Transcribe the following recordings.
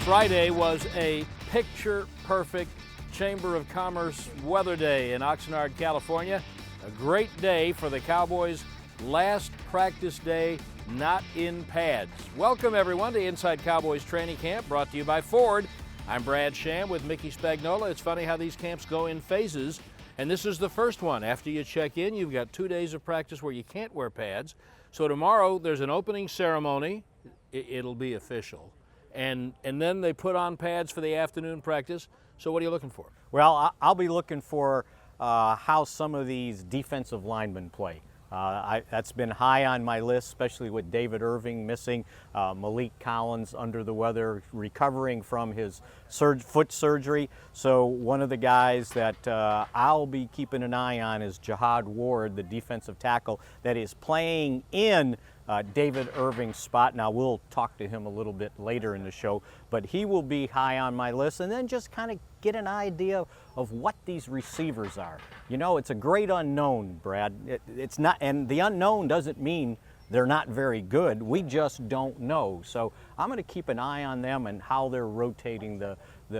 Friday was a picture-perfect Chamber of Commerce weather day in Oxnard, California. A great day for the Cowboys' last practice day, not in pads. Welcome everyone to Inside Cowboys Training Camp, brought to you by Ford. I'm Brad Sham with Mickey Spagnola. It's funny how these camps go in phases, and this is the first one. After you check in, you've got 2 days of practice where you can't wear pads. So tomorrow there's an opening ceremony. It'll be official. And then they put on pads for the afternoon practice. So what are you looking for? Well, I'll be looking for how some of these defensive linemen play. That's been high on my list, especially with David Irving missing, Malik Collins under the weather, recovering from his foot surgery. So one of the guys that I'll be keeping an eye on is Jihad Ward, the defensive tackle that is playing in David Irving's spot. Now we'll talk to him a little bit later in the show, but he will be high on my list. And then just kind of get an idea of what these receivers are. You know, it's a great unknown, Brad. It's not, and the unknown doesn't mean they're not very good. We just don't know. So I'm going to keep an eye on them and how they're rotating the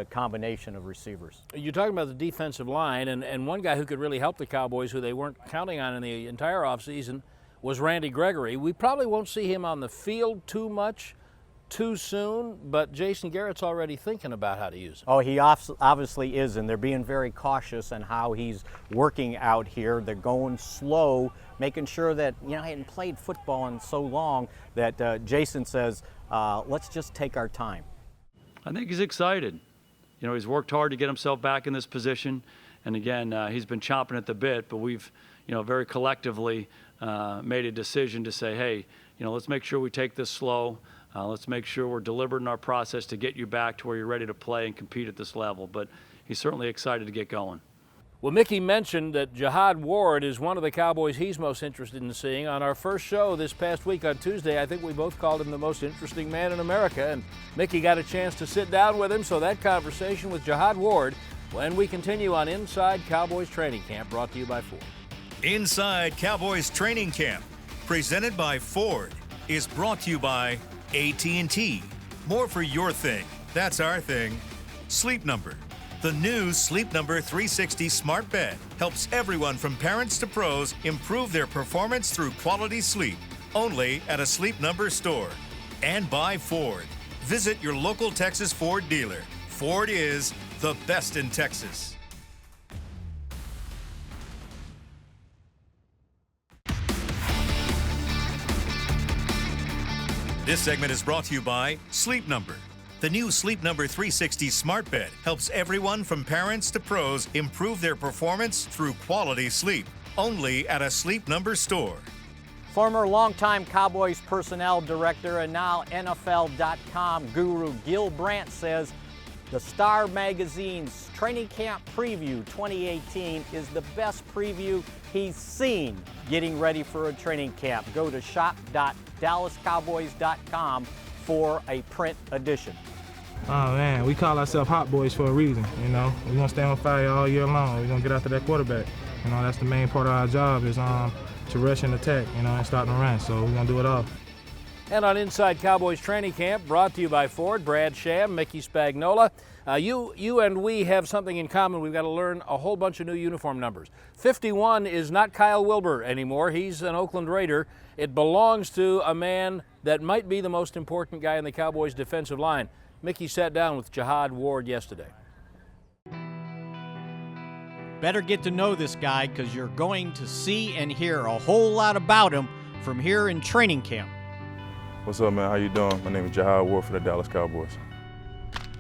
combination of receivers. You're talking about the defensive line, and one guy who could really help the Cowboys, who they weren't counting on in the entire offseason, was Randy Gregory. We probably won't see him on the field too much too soon, but Jason Garrett's already thinking about how to use him. Oh, he obviously is, and they're being very cautious on how he's working out here. They're going slow, making sure that, you know, he hadn't played football in so long that Jason says, let's just take our time. I think he's excited. You know, he's worked hard to get himself back in this position, and again, he's been chomping at the bit, but we've, you know, very collectively made a decision to say, hey, you know, let's make sure we take this slow. Let's make sure we're deliberate in our process to get you back to where you're ready to play and compete at this level. But he's certainly excited to get going. Well, Mickey mentioned that Jihad Ward is one of the Cowboys he's most interested in seeing. On our first show this past week on Tuesday, I think we both called him the most interesting man in America, and Mickey got a chance to sit down with him, so that conversation with Jihad Ward when we continue on Inside Cowboys Training Camp, brought to you by Ford. Inside Cowboys Training Camp, presented by Ford, is brought to you by AT&T. More for your thing. That's our thing. Sleep Number. The new Sleep Number 360 smart bed helps everyone from parents to pros improve their performance through quality sleep. Only at a Sleep Number store. And by Ford. Visit your local Texas Ford dealer. Ford is the best in Texas. This segment is brought to you by Sleep Number. The new Sleep Number 360 smart bed helps everyone from parents to pros improve their performance through quality sleep. Only at a Sleep Number store. Former longtime Cowboys personnel director and now NFL.com guru Gil Brandt says the Star Magazine's Training Camp Preview 2018 is the best preview he's seen getting ready for a training camp. Go to shop.dallascowboys.com for a print edition. Oh man, we call ourselves Hot Boys for a reason, you know. We're gonna stay on fire all year long. We're gonna get after that quarterback. You know, that's the main part of our job is to rush and attack, you know, and start and run. So we're gonna do it all. And on Inside Cowboys Training Camp, brought to you by Ford, Brad Sham, Mickey Spagnola. You and we have something in common. We've got to learn a whole bunch of new uniform numbers. 51 is not Kyle Wilbur anymore. He's an Oakland Raider. It belongs to a man that might be the most important guy in the Cowboys defensive line. Mickey sat down with Jihad Ward yesterday. Better get to know this guy because you're going to see and hear a whole lot about him from here in training camp. What's up, man? How you doing? My name is Jihad Ward for the Dallas Cowboys.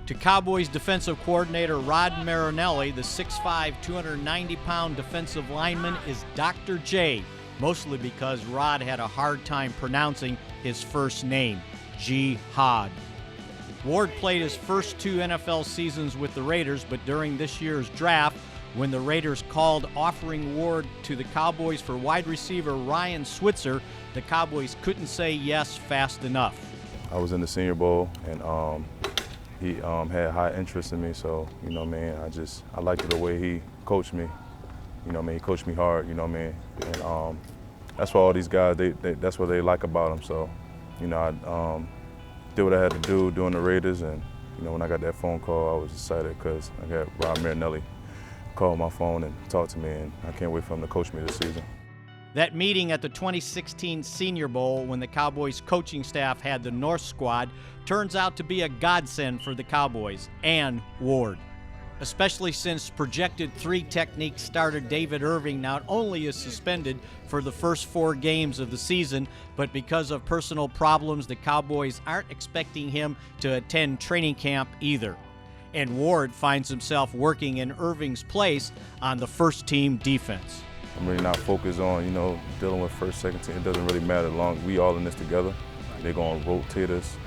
To Cowboys defensive coordinator Rod Marinelli, the 6'5", 290-pound defensive lineman is Dr. J, mostly because Rod had a hard time pronouncing his first name, Jihad. Ward played his first 2 NFL seasons with the Raiders, but during this year's draft, when the Raiders called offering Ward to the Cowboys for wide receiver Ryan Switzer, the Cowboys couldn't say yes fast enough. I was in the Senior Bowl, and he had high interest in me, so, you know, man, I liked the way he coached me. You know, man, he coached me hard, you know, man, and that's what all these guys, that's what they like about him. So, you know, I did what I had to do during the Raiders, and You know, when I got that phone call, I was excited because I got Rob Marinelli call my phone and talk to me, and I can't wait for him to coach me this season. That meeting at the 2016 Senior Bowl when the Cowboys coaching staff had the North squad turns out to be a godsend for the Cowboys and Ward, especially since projected 3 technique starter David Irving not only is suspended for the first 4 games of the season, but because of personal problems, the Cowboys aren't expecting him to attend training camp either. And Ward finds himself working in Irving's place on the first team defense. I'm really not focused on, you know, dealing with first, second team. It doesn't really matter as long as we all in this together. They're going to rotate us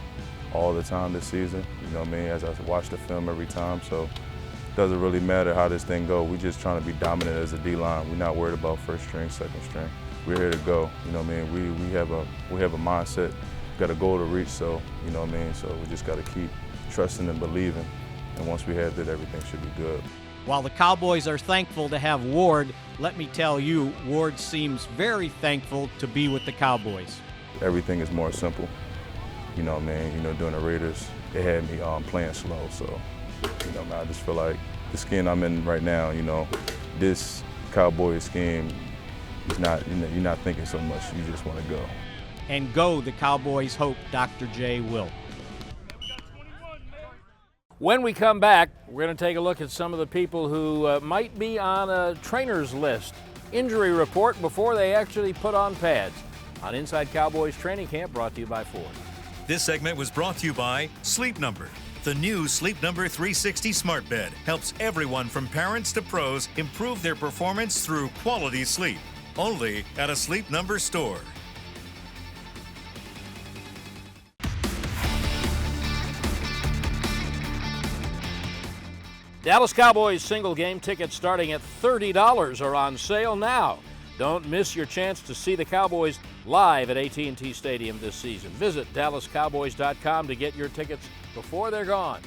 all the time this season, you know what I mean, as I watch the film every time. So it doesn't really matter how this thing goes. We're just trying to be dominant as a D-line. We're not worried about first string, second string. We're here to go, you know what I mean. We have a mindset, got a goal to reach, so, you know what I mean. So we just got to keep trusting and believing. And once we have that, everything should be good. While the Cowboys are thankful to have Ward, let me tell you, Ward seems very thankful to be with the Cowboys. Everything is more simple. You know what I mean? You know, during the Raiders, they had me playing slow. So, you know, I just feel like the scheme I'm in right now, you know, this Cowboys scheme is not, you know, you're not thinking so much. You just want to go. And go, the Cowboys hope Dr. J will. When we come back, we're going to take a look at some of the people who might be on a trainer's list. Injury report before they actually put on pads. On Inside Cowboys Training Camp, brought to you by Ford. This segment was brought to you by Sleep Number. The new Sleep Number 360 smart bed helps everyone from parents to pros improve their performance through quality sleep. Only at a Sleep Number store. Dallas Cowboys single game tickets starting at $30 are on sale now. Don't miss your chance to see the Cowboys live at AT&T Stadium this season. Visit DallasCowboys.com to get your tickets before they're gone.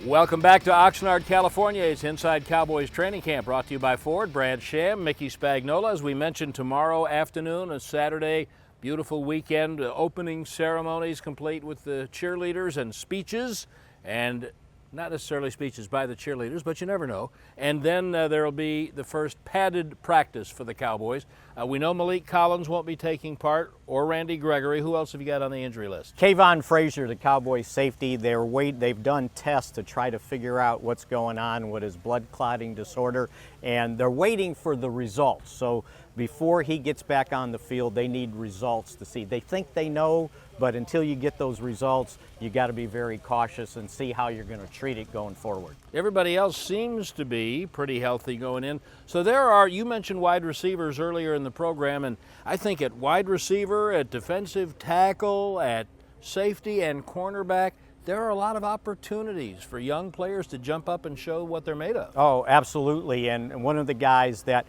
Welcome back to Oxnard, California. It's Inside Cowboys Training Camp, brought to you by Ford. Brad Sham, Mickey Spagnola. As we mentioned, tomorrow afternoon, a Saturday, beautiful weekend, opening ceremonies complete with the cheerleaders and speeches, and not necessarily speeches by the cheerleaders, but you never know. And then there will be the first padded practice for the Cowboys. We know Malik Collins won't be taking part, or Randy Gregory. Who else have you got on the injury list? Kayvon Frazier, the Cowboys safety, they've done tests to try to figure out what's going on with his blood clotting disorder, and they're waiting for the results. So before he gets back on the field, they need results to see. They think they know, but until you get those results, you got to be very cautious and see how you're going to treat it going forward. Everybody else seems to be pretty healthy going in. So there are, you mentioned wide receivers earlier in the program, and I think at wide receiver, at defensive tackle, at safety and cornerback, there are a lot of opportunities for young players to jump up and show what they're made of. Oh, absolutely. And one of the guys that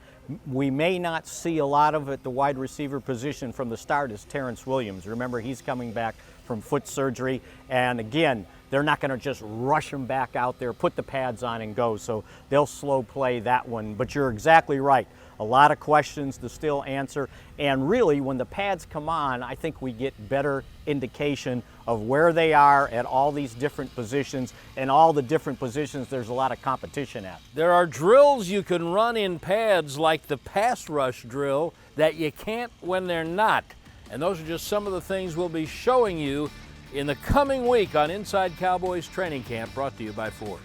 we may not see a lot of at the wide receiver position from the start is Terrence Williams. Remember, he's coming back from foot surgery. And again, they're not going to just rush him back out there, put the pads on and go. So they'll slow play that one. But you're exactly right. A lot of questions to still answer. And really, when the pads come on, I think we get better indication of where they are at all these different positions, and all the different positions there's a lot of competition at. There are drills you can run in pads like the pass rush drill that you can't when they're not. And those are just some of the things we'll be showing you in the coming week on Inside Cowboys Training Camp, brought to you by Ford.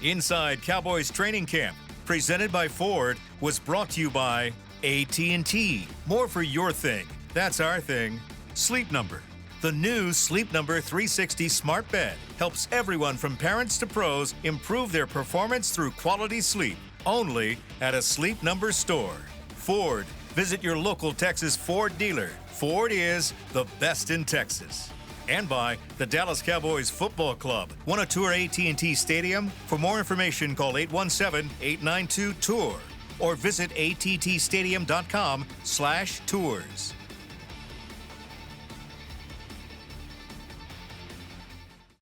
Inside Cowboys Training Camp, presented by Ford, was brought to you by AT&T. More for your thing. That's our thing. Sleep Number. The new Sleep Number 360 smart bed helps everyone from parents to pros improve their performance through quality sleep. Only at a Sleep Number store. Ford. Visit your local Texas Ford dealer. Ford is the best in Texas. And by the Dallas Cowboys Football Club. Want to tour AT&T Stadium? For more information, call 817-892-TOUR or visit attstadium.com/tours.